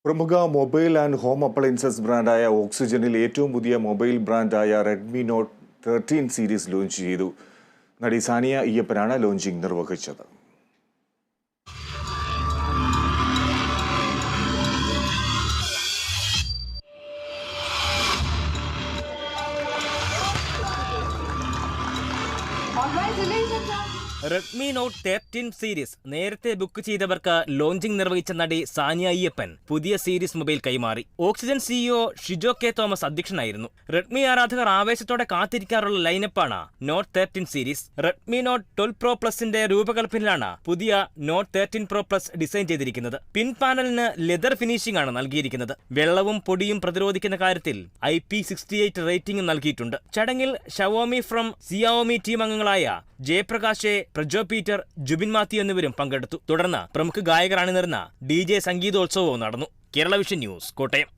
പ്രമുഖ mobile and home appliances ബ്രാൻഡായ ഓക്സിജനിൽ ഏറ്റവും പുതിയ മൊബൈൽ ബ്രാൻഡായ റെഡ്മി നോട്ട് 13 സീരീസ് ലോഞ്ച് ചെയ്തു. നടി സാനിയ അയ്യപ്പനാണ് ലോഞ്ചിംഗ് നിർവഹിച്ചത്. റെഡ്മി നോട്ട് 13 സീരീസ് നേരത്തെ ബുക്ക് ചെയ്തവർക്ക് ലോഞ്ചിംഗ് നിർവഹിച്ച നടി സാനിയ അയ്യപ്പൻ പുതിയ സീരീസ് മൊബൈൽ കൈമാറി. Oxygen CEO Shijo K Thomas അധ്യക്ഷനായിരുന്നു. റെഡ്മി ആരാധകർ ആവേശത്തോടെ കാത്തിരിക്കാറുള്ള ലൈനപ്പാണ് note 13 series. Redmi note 12 pro പ്ലസിന്റെ രൂപകൽപ്പനയിലാണ് പുതിയ നോട്ട് 13 പ്രോ പ്ലസ് ഡിസൈൻ ചെയ്തിരിക്കുന്നത്. പിൻ പാനലിന് ലെതർ ഫിനിഷിംഗ് ആണ് നൽകിയിരിക്കുന്നത്. വെള്ളവും പൊടിയും പ്രതിരോധിക്കുന്ന കാര്യത്തിൽ IP68 റേറ്റിംഗും നൽകിയിട്ടുണ്ട്. ചടങ്ങിൽ ഷവോമി ഫ്രം സിയാവോമി ടീം അംഗങ്ങളായ ജയപ്രകാശ്, പ്രജോ പീറ്റർ, ജുബിൻ മാത്യു എന്നിവരും പങ്കെടുത്തു. തുടർന്ന് പ്രമുഖ ഗായകർ അണിനിരന്ന DJ സംഗീതോത്സവവും നടന്നു. Kerala vision news, Kottayam.